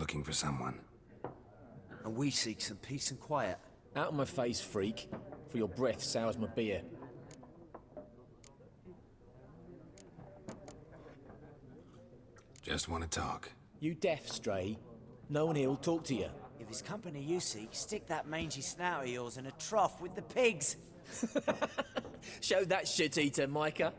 looking for someone. And we seek some peace and quiet. Out of my face, freak. For your breath sours my beer. Just want to talk. You deaf, Stray? No one here'll talk to you. If it's company you seek, stick that mangy snout of yours in a trough with the pigs. Show that shit-eater, Micah.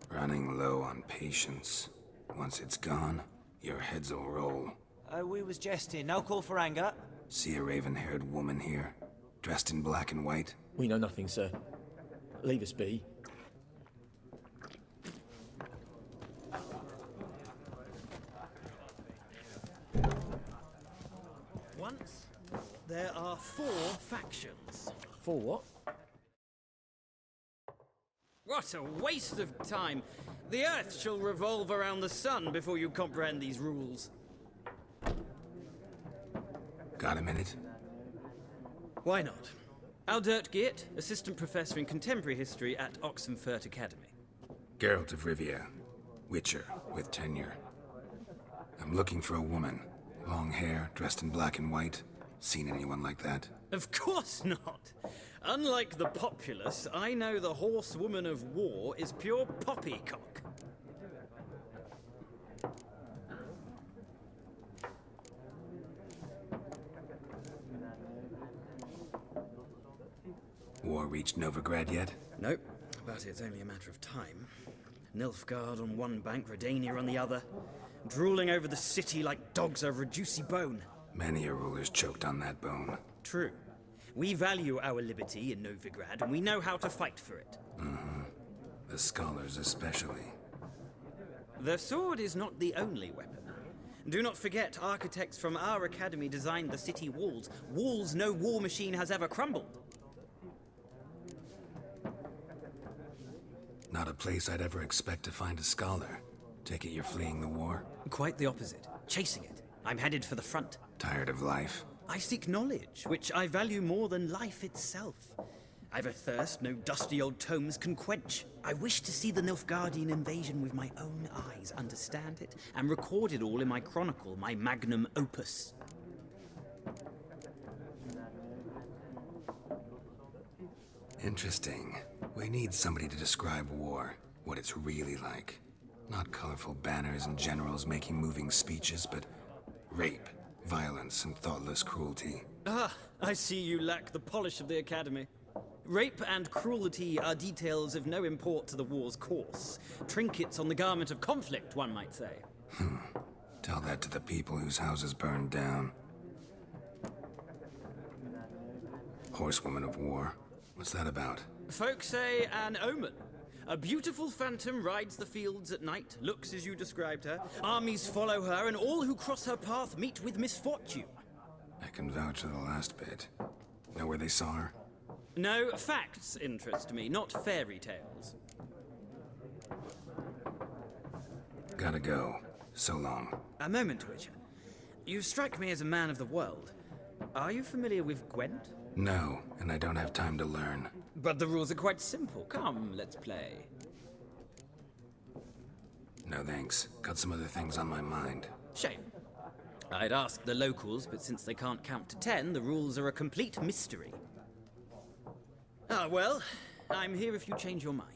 Running low on patience. Once it's gone, your heads will roll. We was jesting, no call for anger. See a raven-haired woman here, dressed in black and white? We know nothing, sir. Leave us be. Once, there are 4 factions. 4 what? What a waste of time! The Earth shall revolve around the sun before you comprehend these rules. Got a minute? Why not? Aldert Geert, Assistant Professor in Contemporary History at Oxenfurt Academy. Geralt of Rivia, Witcher with tenure. I'm looking for a woman. Long hair, dressed in black and white. Seen anyone like that? Of course not! Unlike the populace, I know the horsewoman of war is pure poppycock. War reached Novigrad yet? Nope, but it's only a matter of time. Nilfgaard on one bank, Redania on the other, drooling over the city like dogs over a juicy bone. Many a ruler's choked on that bone. True. We value our liberty in Novigrad, and we know how to fight for it. Mm-hmm. The scholars especially. The sword is not the only weapon. Do not forget, architects from our academy designed the city walls. Walls no war machine has ever crumbled. Not a place I'd ever expect to find a scholar. Take it you're fleeing the war? Quite the opposite. Chasing it. I'm headed for the front. Tired of life? I seek knowledge, which I value more than life itself. I've a thirst no dusty old tomes can quench. I wish to see the Nilfgaardian invasion with my own eyes, understand it, and record it all in my chronicle, my magnum opus. Interesting. We need somebody to describe war, what it's really like. Not colorful banners and generals making moving speeches, but rape, violence, and thoughtless cruelty. Ah, I see you lack the polish of the Academy. Rape and cruelty are details of no import to the war's course. Trinkets on the garment of conflict, one might say. Tell that to the people whose houses burned down. Horsewoman of war. What's that about? Folk say an omen. A beautiful phantom rides the fields at night, looks as you described her. Armies follow her, and all who cross her path meet with misfortune. I can vouch for the last bit. Know where they saw her? No, facts interest me, not fairy tales. Gotta go. So long. A moment, Witcher. You strike me as a man of the world. Are you familiar with Gwent? No, and I don't have time to learn. But the rules are quite simple. Come, let's play. No thanks. Got some other things on my mind. Shame. I'd ask the locals, but since they can't count to 10, the rules are a complete mystery. Ah, well, I'm here if you change your mind.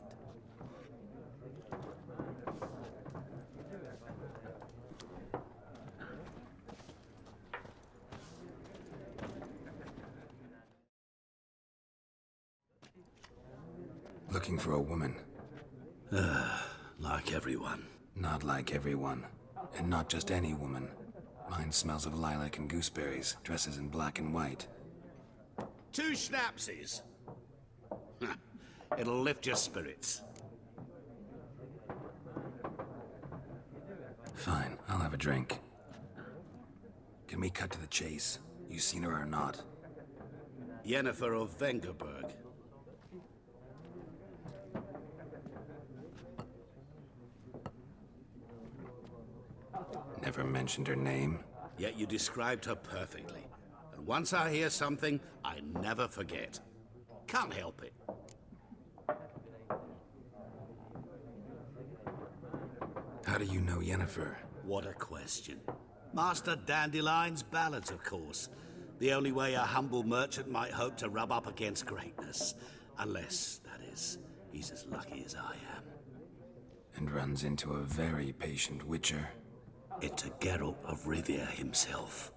Looking for a woman. Like everyone. Not like everyone. And not just any woman. Mine smells of lilac and gooseberries, dresses in black and white. 2 schnapsies. It'll lift your spirits. Fine, I'll have a drink. Can we cut to the chase? You seen her or not? Yennefer of Vengerberg. Never mentioned her name. Yet you described her perfectly. And once I hear something, I never forget. Can't help it. How do you know Yennefer? What a question. Master Dandelion's ballads, of course. The only way a humble merchant might hope to rub up against greatness. Unless, that is, he's as lucky as I am. And runs into a very patient witcher. It's a Geralt of Rivia himself.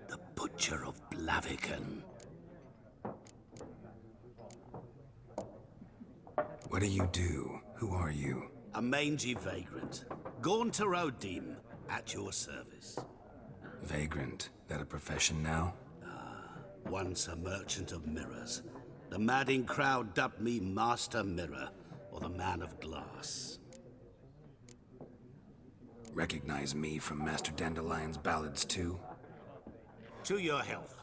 The Butcher of Blaviken. What do you do? Who are you? A mangy vagrant. Gone to Rodim, at your service. Vagrant. That a profession now? Once a merchant of mirrors. The madding crowd dubbed me Master Mirror, or the Man of Glass. Recognize me from Master Dandelion's ballads too? To your health.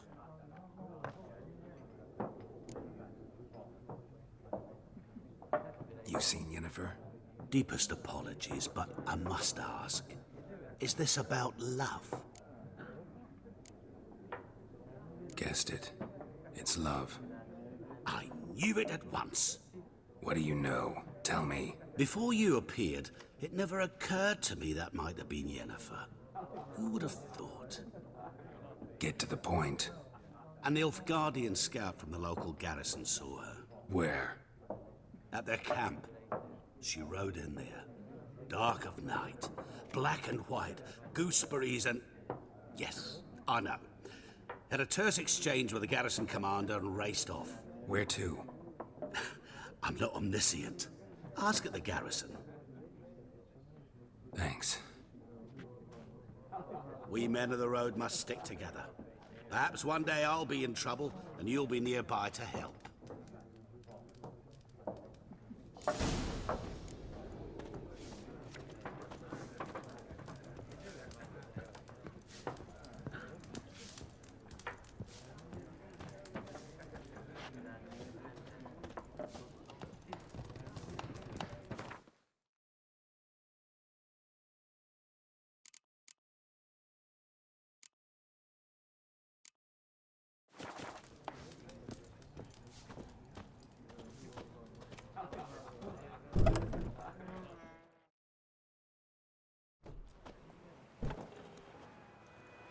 You seen Yennefer? Deepest apologies, but I must ask. Is this about love? Guessed it. It's love. I knew it at once. What do you know? Tell me. Before you appeared, it never occurred to me that might have been Yennefer. Who would have thought? Get to the point. An Nilfgaardian scout from the local garrison saw her. Where? At their camp. She rode in there. Dark of night. Black and white. Gooseberries and... Yes, I know. Had a terse exchange with the garrison commander and raced off. Where to? I'm not omniscient. Ask at the garrison. Thanks. We men of the road must stick together. Perhaps one day I'll be in trouble and you'll be nearby to help.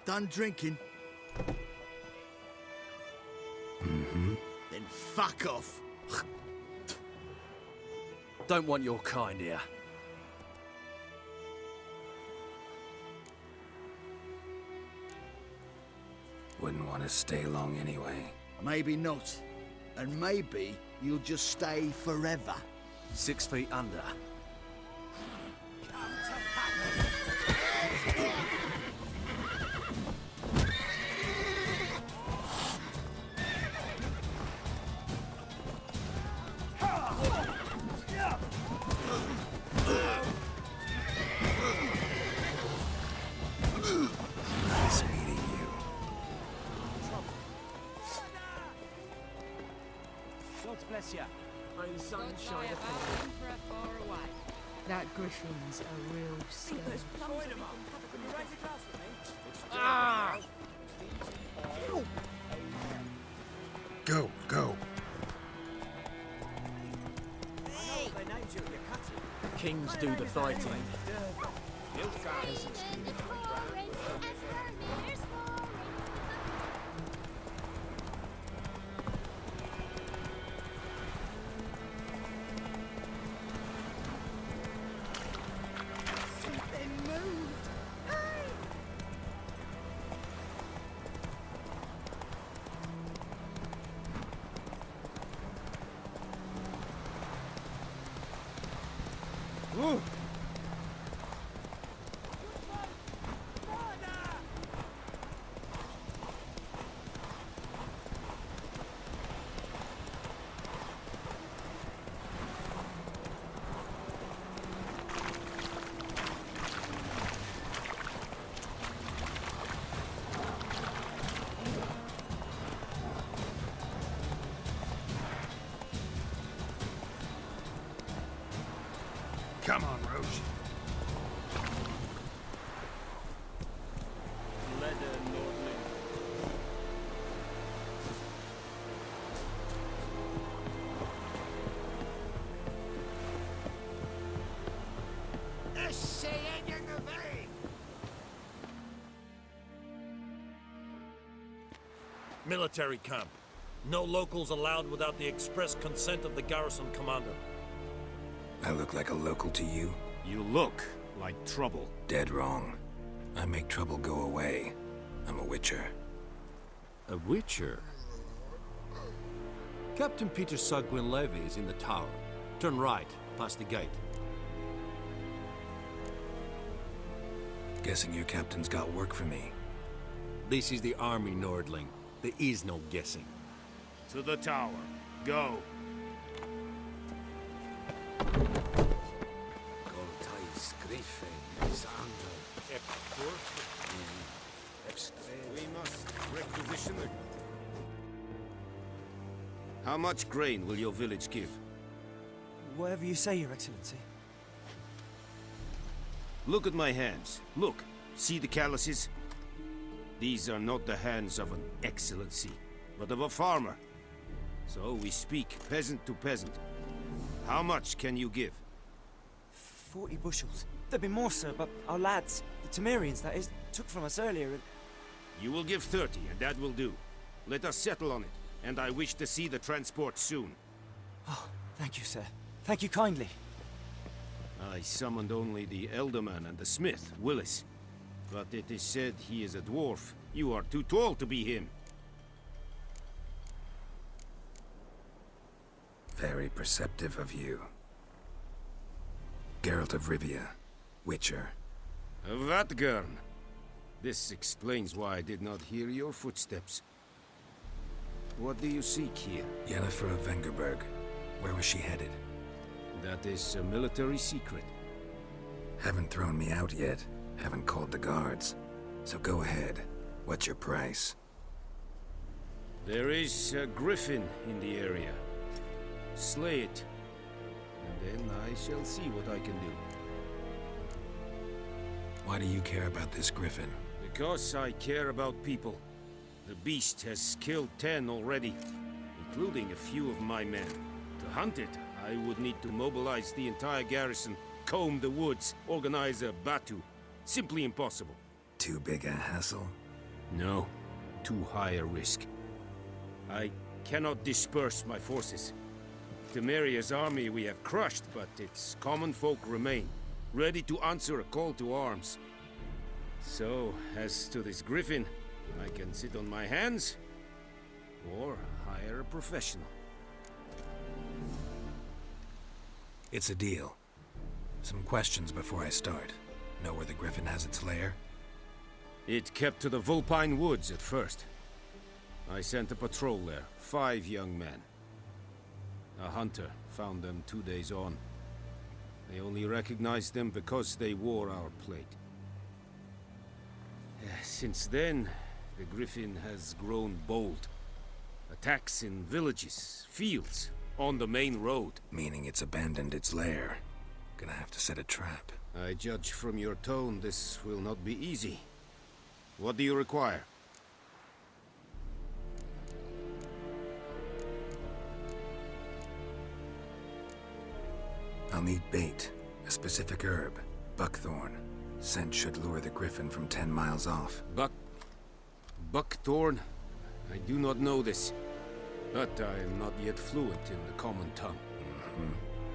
Done drinking? Mm-hmm. Then fuck off. Don't want your kind here. Wouldn't want to stay long anyway. Maybe not. And maybe you'll just stay forever. 6 feet under. Nice meeting you. God bless you. That Griffin's a real stone. Go, go. They named you at your cutting. Kings do the fighting. Come on, Roche. Military camp. No locals allowed without the express consent of the garrison commander. I look like a local to you? You look like trouble. Dead wrong. I make trouble go away. I'm a witcher. A witcher? Captain Peter Sagwin Levy is in the tower. Turn right, past the gate. Guessing your captain's got work for me. This is the army, Nordling. There is no guessing. To the tower. Go. Griffin is under. We must requisition the... How much grain will your village give? Whatever you say, Your Excellency. Look at my hands. Look. See the calluses? These are not the hands of an excellency, but of a farmer. So we speak peasant to peasant. How much can you give? 40 bushels. There'd be more, sir, but our lads, the Temerians, that is, took from us earlier and... You will give 30, and that will do. Let us settle on it, and I wish to see the transport soon. Oh, thank you, sir. Thank you kindly. I summoned only the Elderman and the smith, Willis. But it is said he is a dwarf. You are too tall to be him. Very perceptive of you. Geralt of Rivia, Witcher. Vatgern. This explains why I did not hear your footsteps. What do you seek here? Yennefer of Vengerberg. Where was she headed? That is a military secret. Haven't thrown me out yet. Haven't called the guards. So go ahead. What's your price? There is a Griffin in the area. Slay it. And then I shall see what I can do. Why do you care about this Griffin? Because I care about people. The beast has killed 10 already, including a few of my men. To hunt it, I would need to mobilize the entire garrison, comb the woods, organize a batu. Simply impossible. Too big a hassle? No. Too high a risk. I cannot disperse my forces. Temeria's army we have crushed, but its common folk remain, ready to answer a call to arms. So, as to this Griffin, I can sit on my hands, or hire a professional. It's a deal. Some questions before I start. Know where the Griffin has its lair? It kept to the Vulpine Woods at first. I sent a patrol there, 5 young men. A hunter found them 2 days on. They only recognized them because they wore our plate. Since then, the Griffin has grown bold. Attacks in villages, fields, on the main road. Meaning it's abandoned its lair. Gonna have to set a trap. I judge from your tone this will not be easy. What do you require? I'll need bait, a specific herb, buckthorn. Scent should lure the Griffin from 10 miles off. Buckthorn? I do not know this, but I am not yet fluent in the common tongue.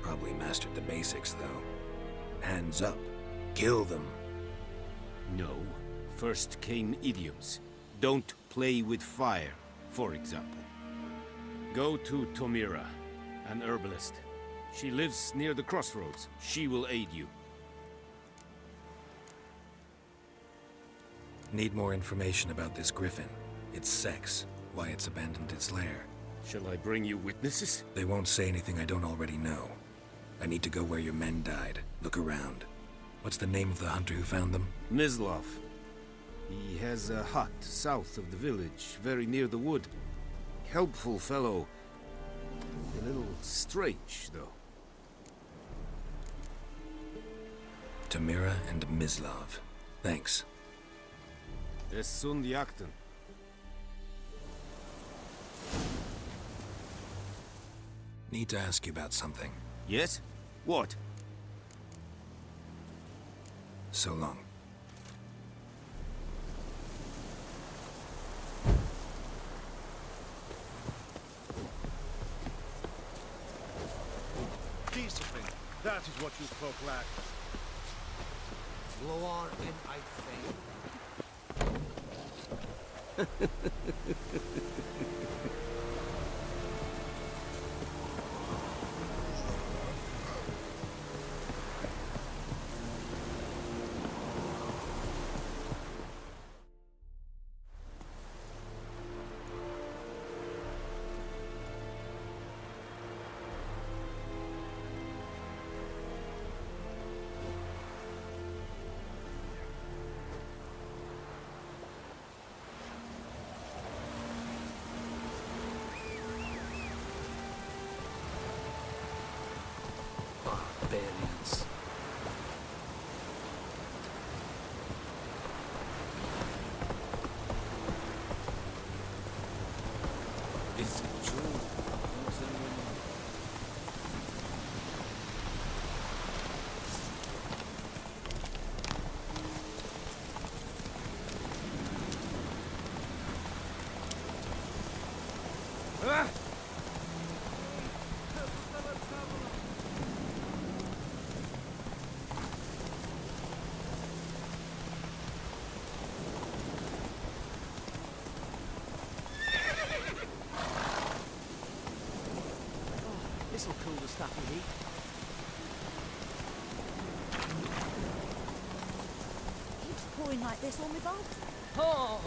Probably mastered the basics, though. Hands up. Kill them. No. First came idioms. Don't play with fire, for example. Go to Tomira, an herbalist. She lives near the crossroads. She will aid you. Need more information about this Griffin. Its sex, why it's abandoned its lair. Shall I bring you witnesses? They won't say anything I don't already know. I need to go where your men died. Look around. What's the name of the hunter who found them? Mislav. He has a hut south of the village, very near the wood. Helpful fellow. A little strange, though. Tamira and Mislav. Thanks. Es sunt jakten. Need to ask you about something. Yes? What? So long. That is what you folk lack. Lower in, I think. Barbarians. Is it true? This'll cool the stuffy heat. Keeps pouring like this on my boat. Oh!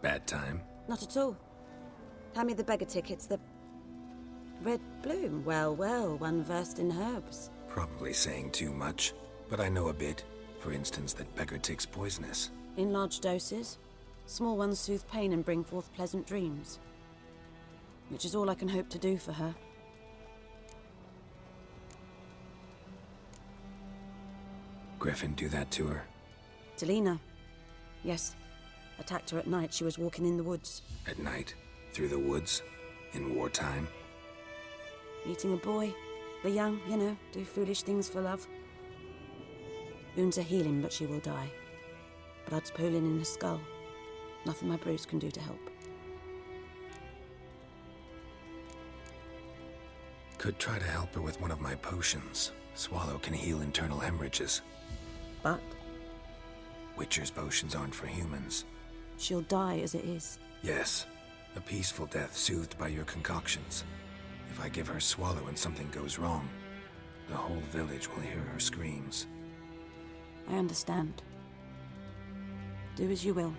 Bad time. Not at all. Hand me the beggar tickets, the red bloom. Well, well, one versed in herbs. Probably saying too much, but I know a bit. For instance, that beggar tick's poisonous. In large doses. Small ones soothe pain and bring forth pleasant dreams. Which is all I can hope to do for her. Griffin do that to her? Delina. Yes. Attacked her at night. She was walking in the woods. At night? Through the woods? In wartime? Meeting a boy. The young, you know, do foolish things for love. Wounds are healing, but she will die. Blood's pooling in her skull. Nothing my bruise can do to help. Could try to help her with one of my potions. Swallow can heal internal hemorrhages. But Witcher's potions aren't for humans. she'll die as it is. Yes. A peaceful death soothed by your concoctions. If I give her Swallow and something goes wrong, the whole village will hear her screams. I understand. Do as you will.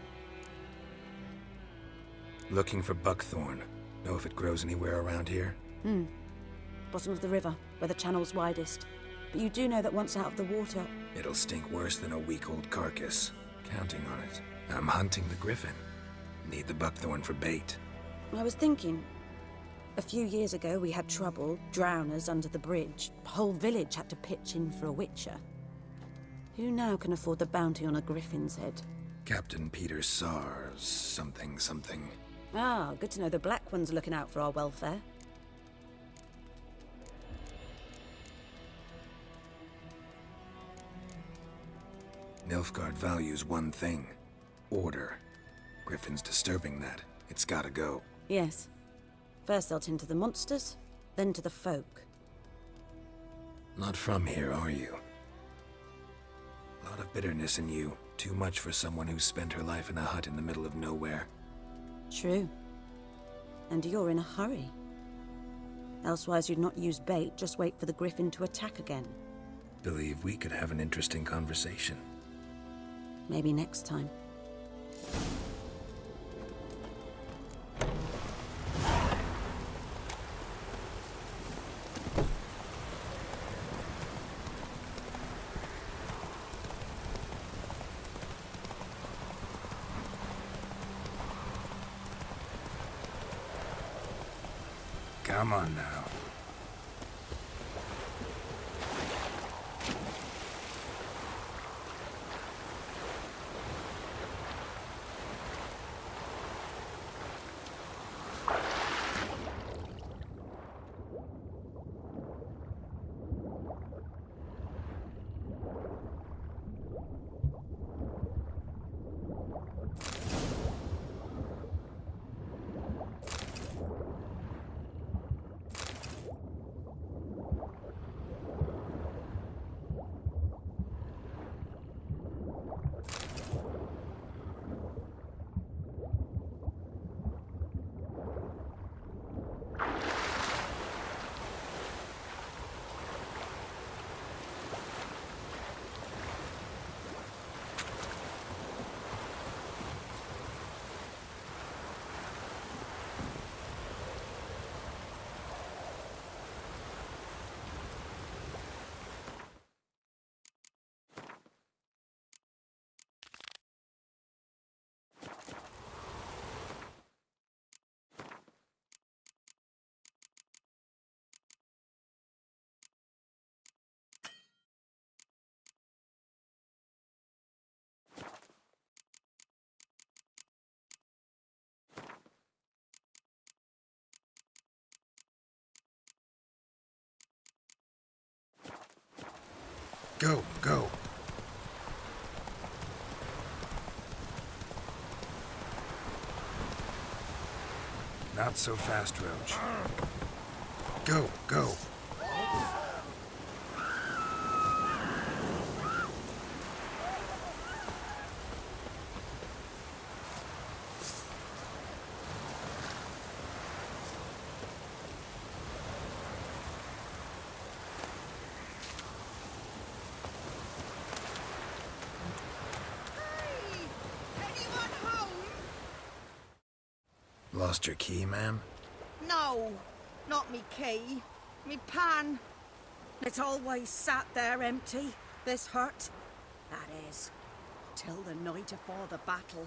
Looking for buckthorn. Know if it grows anywhere around here? Bottom of the river, where the channel's widest. But you do know that once out of the water... It'll stink worse than a week-old carcass. Counting on it. I'm hunting the Griffin. Need the buckthorn for bait. I was thinking... A few years ago we had trouble, drowners under the bridge. The whole village had to pitch in for a witcher. Who now can afford the bounty on a Griffin's head? Captain Peter Sars, something. Ah, good to know the Black Ones are looking out for our welfare. Nilfgaard values one thing. Order. Griffin's disturbing that. It's gotta go. Yes. First they'll tend to the monsters, then to the folk. Not from here, are you? Lot of bitterness in you. Too much for someone who spent her life in a hut in the middle of nowhere. True. And you're in a hurry. Elsewise you'd not use bait, just wait for the Griffin to attack again. Believe we could have an interesting conversation. Maybe next time. Come on now. Go, go. Not so fast, Roach. Go, go. Lost your key, ma'am? No, not me key. Me pan. It's always sat there empty, this hut. That is, till the night afore the battle.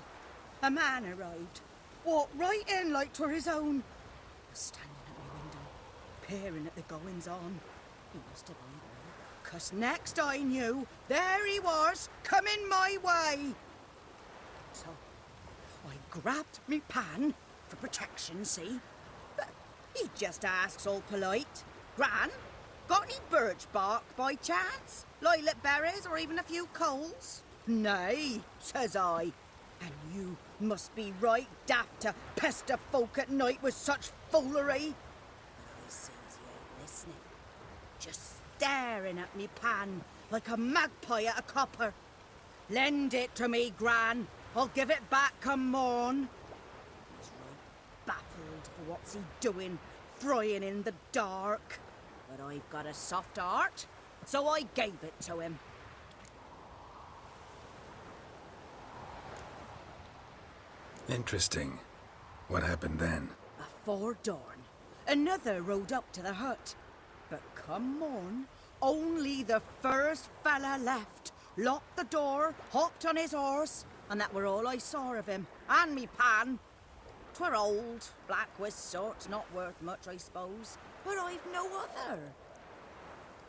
A man arrived, walked right in like 'twere his own. Was standing at my window, peering at the goings-on. He must have been there, 'cause next I knew, there he was, coming my way. So, I grabbed me pan, for protection, see? But he just asks all polite, Gran, got any birch bark by chance? Lilac berries or even a few coals? Nay, says I. And you must be right daft to pester folk at night with such foolery. But I sees he ain't listening. Just staring at me pan like a magpie at a copper. Lend it to me, Gran. I'll give it back come morn. Baffled for what's he doing, frying in the dark. But I've got a soft heart, so I gave it to him. Interesting. What happened then? Afore dawn, another rode up to the hut. But come morn, only the first fella left, locked the door, hopped on his horse, and that were all I saw of him, and me pan. 'Twere old, black with soot, not worth much, I suppose, but I've no other.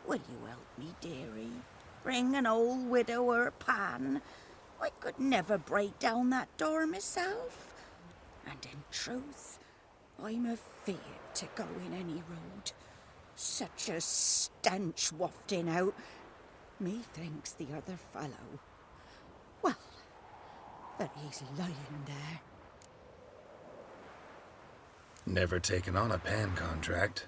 Will you help me, dearie? Bring an old widower pan. I could never break down that door myself. And in truth, I'm afeard to go in any road. Such a stench wafting out. Methinks the other fellow, well, that he's lying there. Never taken on a pan contract.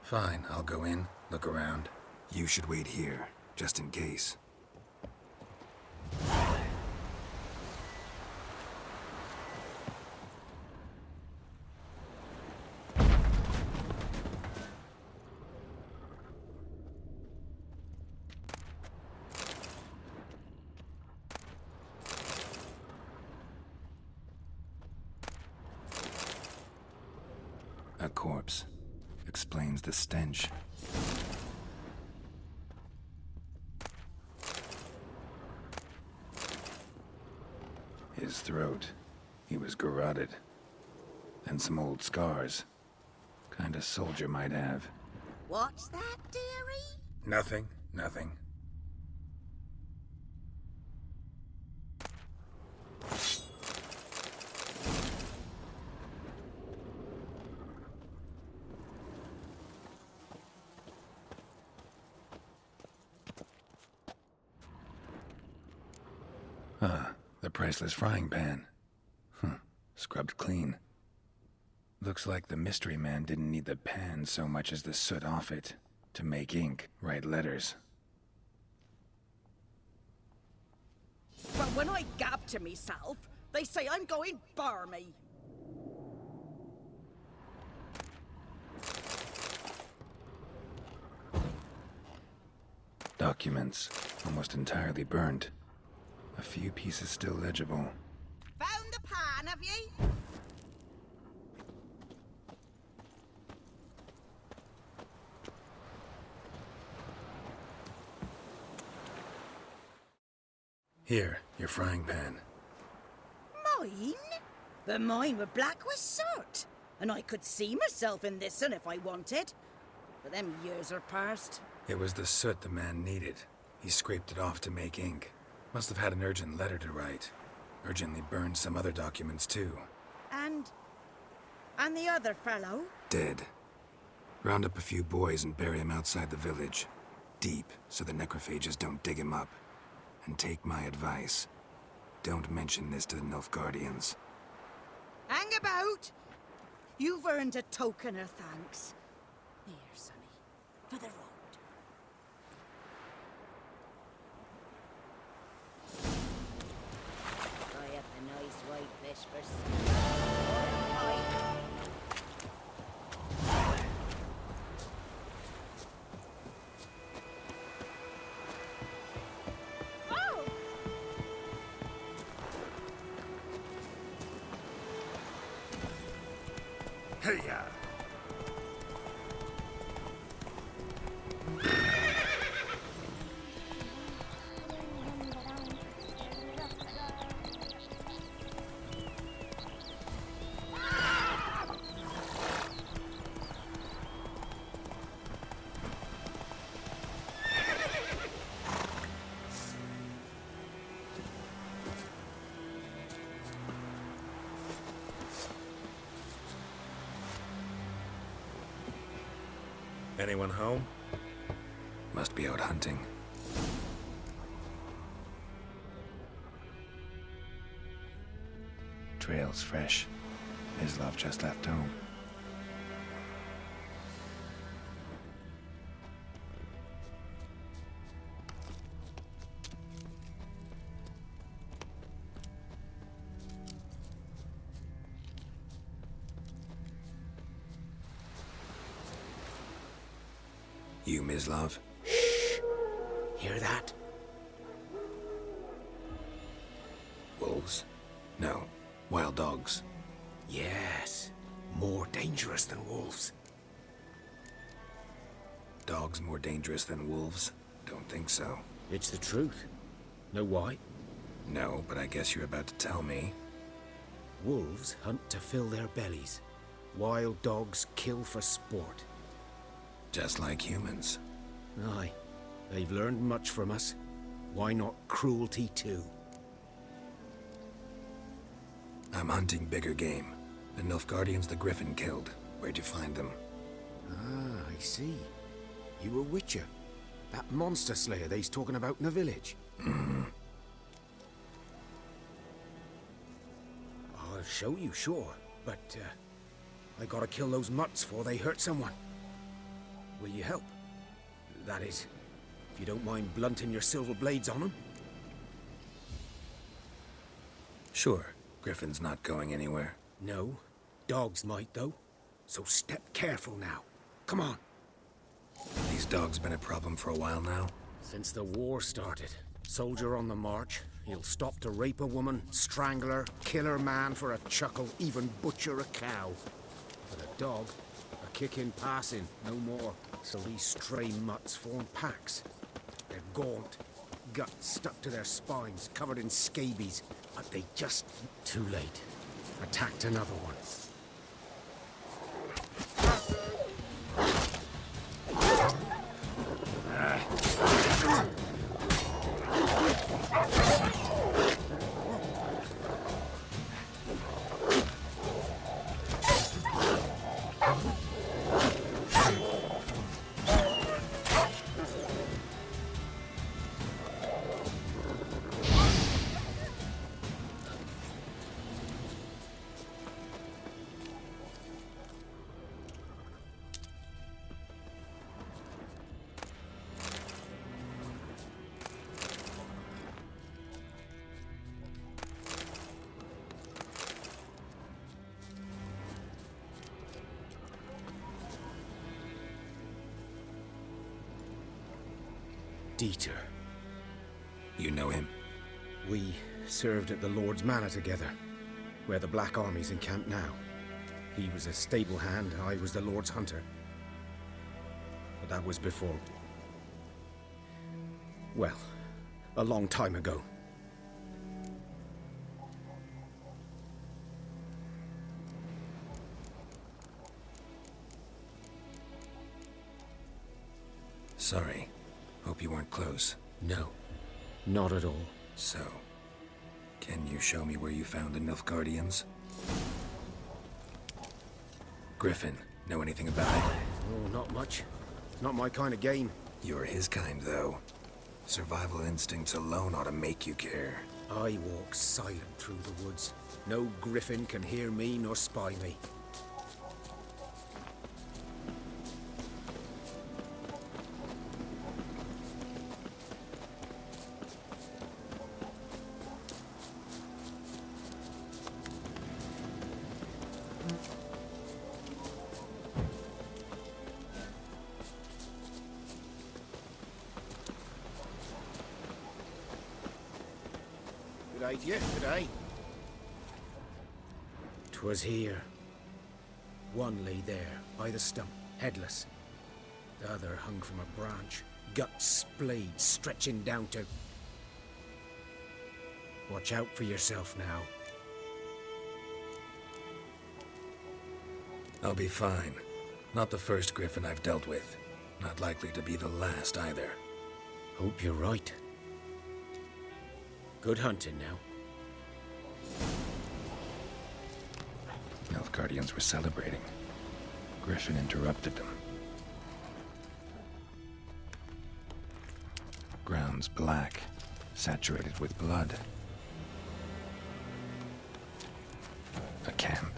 Fine, I'll go in, look around. You should wait here, just in case. A corpse. Explains the stench. His throat. He was garroted. And some old scars. Kind of soldier might have. What's that, dearie? Nothing, nothing. Ah, the priceless frying pan. Scrubbed clean. Looks like the mystery man didn't need the pan so much as the soot off it to make ink, write letters. But when I gab to myself, they say I'm going barmy. Documents, almost entirely burnt. A few pieces still legible. Found the pan, have ye? Here, your frying pan. Mine? But mine were black with soot. And I could see myself in this one if I wanted. But them years are past. It was the soot the man needed. He scraped it off to make ink. Must have had an urgent letter to write. Urgently burned some other documents too. And the other fellow? Dead. Round up a few boys and bury him outside the village. deep so the necrophages don't dig him up. And take my advice. Don't mention this to the Nilfgaardians. Hang about! You've earned a token of thanks. Here, sonny, for the road. Fry up a nice white fish for Hey-ya! Anyone home? Must be out hunting. Trail's fresh. Mislav just left home. You, Mislav? Shh! Hear that? Wolves? No. Wild dogs. Yes. More dangerous than wolves. Dogs more dangerous than wolves? Don't think so. It's the truth. Know why? No, but I guess you're about to tell me. Wolves hunt to fill their bellies. Wild dogs kill for sport. Just like humans. Aye. They've learned much from us. Why not cruelty too? I'm hunting bigger game. The Nilfgaardians the Griffin killed. Where'd you find them? Ah, I see. You were Witcher. That monster slayer they's talking about in the village. Mm-hmm. I'll show you, sure. But, I gotta kill those mutts before they hurt someone. Will you help? That is, if you don't mind blunting your silver blades on them. Sure. Griffin's not going anywhere. No. Dogs might, though. So step careful now. Come on. These dogs been a problem for a while now? Since the war started. Soldier on the march. He'll stop to rape a woman, strangle her, kill her man for a chuckle, even butcher a cow. But a dog, a kick in passing, no more. So these stray mutts form packs. They're gaunt, guts stuck to their spines, covered in scabies. But they just... Too late. Attacked another one. Dieter. You know him? We served at the Lord's Manor together, where the Black Army's encamped now. He was a stable hand, I was the Lord's hunter. But that was before... well, a long time ago. Sorry. Hope you weren't close. No, not at all. So, can you show me where you found the Nilfgaardians? Griffin, know anything about it? Oh, not much. Not my kind of game. You're his kind, though. Survival instincts alone ought to make you care. I walk silent through the woods. No Griffin can hear me nor spy me. Good day to you, good day. 'Twas here. One lay there, by the stump, headless. The other hung from a branch, guts splayed, stretching down to... Watch out for yourself now. I'll be fine. Not the first Griffin I've dealt with. Not likely to be the last either. Hope you're right. Good hunting now. Nilfgaardians were celebrating. Griffin interrupted them. Ground's black, saturated with blood. A camp.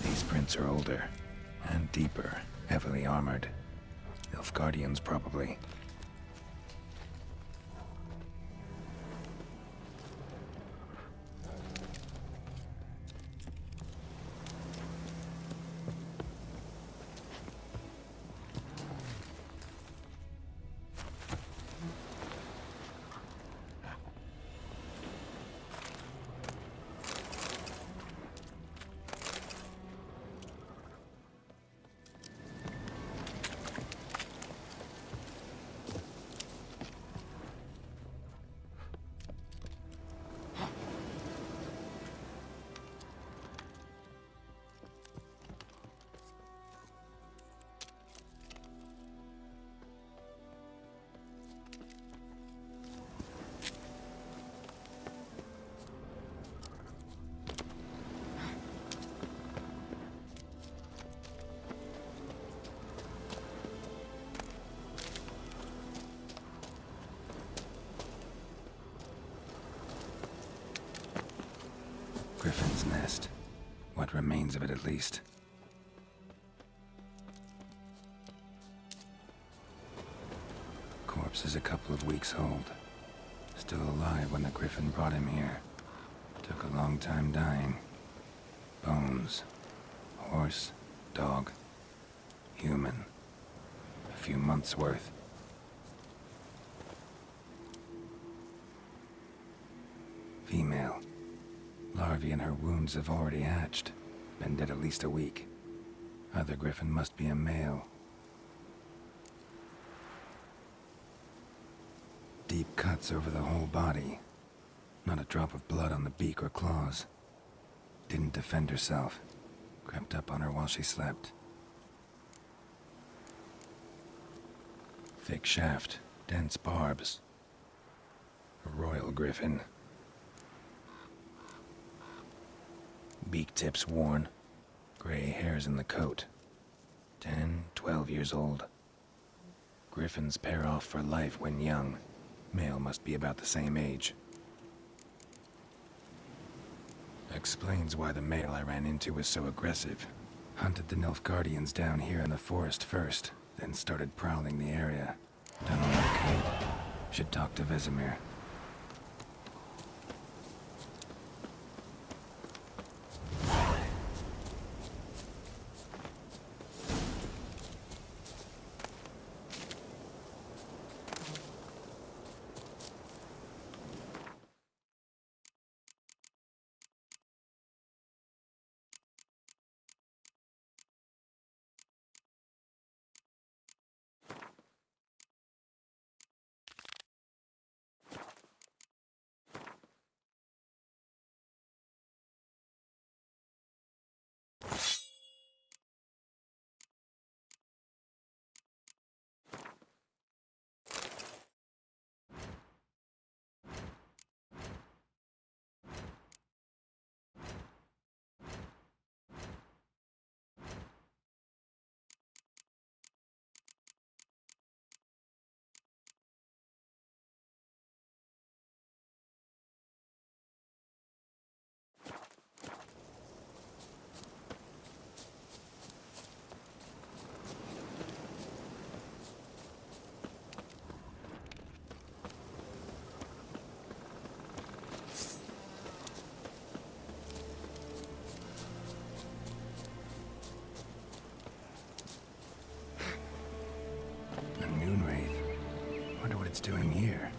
These prints are older and deeper, heavily armored. Nilfgaardians, probably. Griffin's nest. What remains of it, at least. Corpse is a couple of weeks old. Still alive when the Griffin brought him here. Took a long time dying. Bones. Horse. Dog. Human. A few months' worth. Female. Larvae in her wounds have already hatched. Been dead at least a week. Other Griffin must be a male. Deep cuts over the whole body. Not a drop of blood on the beak or claws. Didn't defend herself. Crept up on her while she slept. Thick shaft, dense barbs. A royal Griffin. Beak tips worn. Gray hairs in the coat. 10, 12 years old. Griffins pair off for life when young. Male must be about the same age. Explains why the male I ran into was so aggressive. Hunted the Nilfgaardians down here in the forest first, then started prowling the area. Done all I could. Should talk to Vesemir. it's doing here.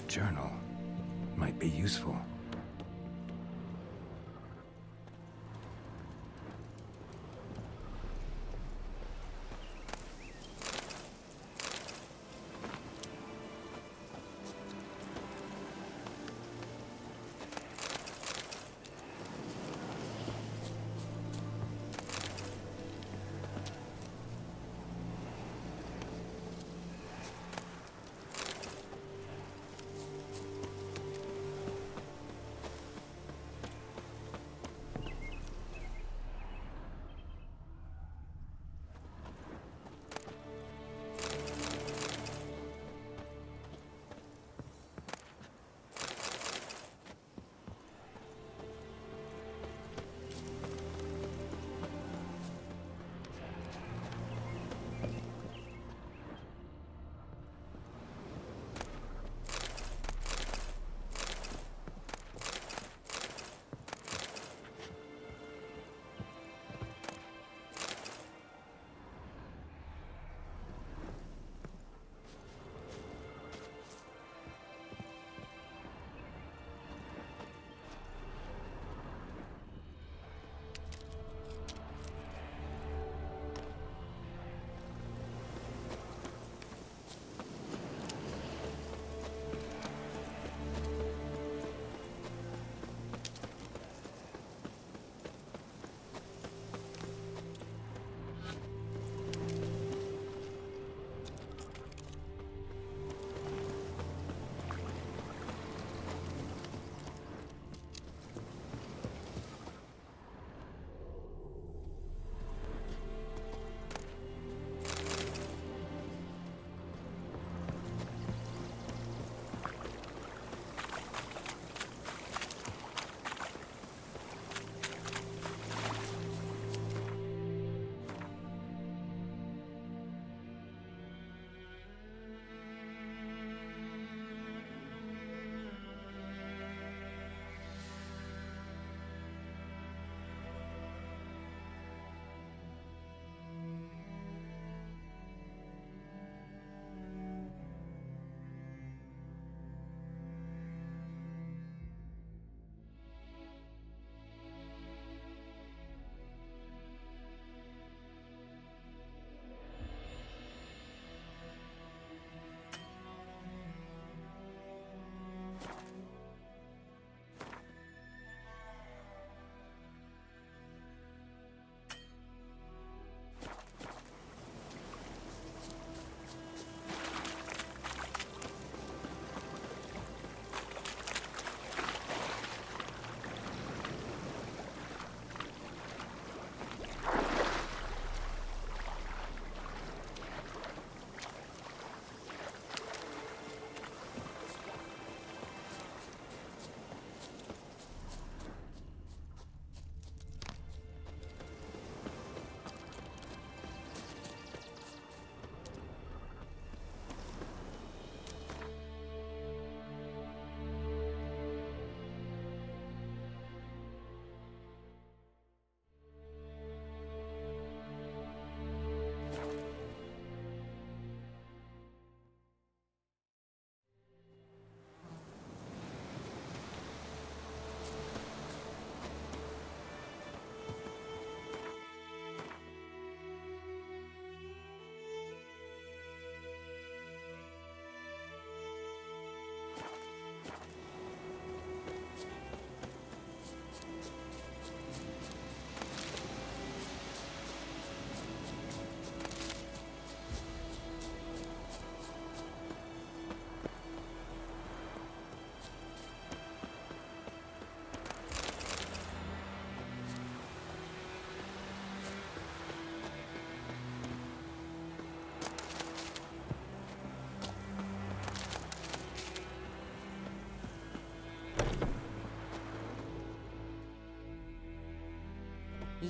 Journal might be useful.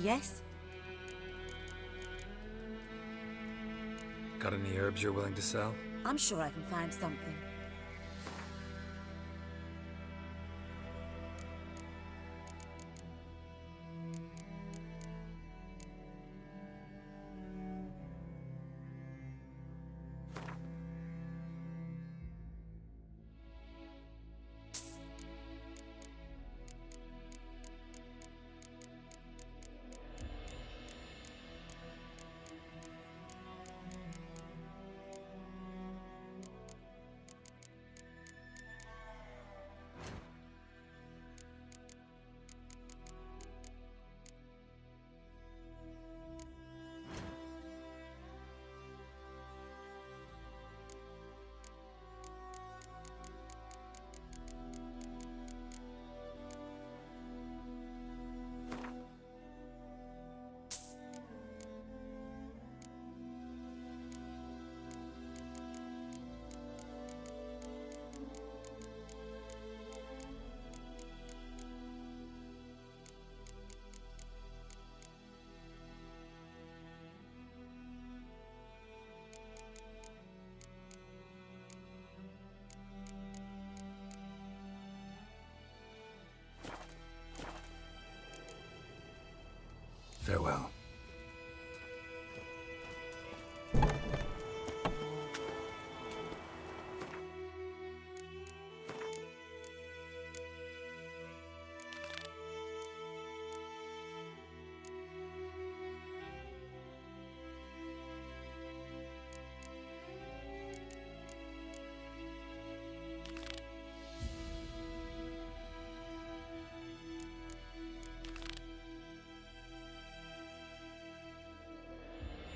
Yes? Got any herbs you're willing to sell? I'm sure I can find something.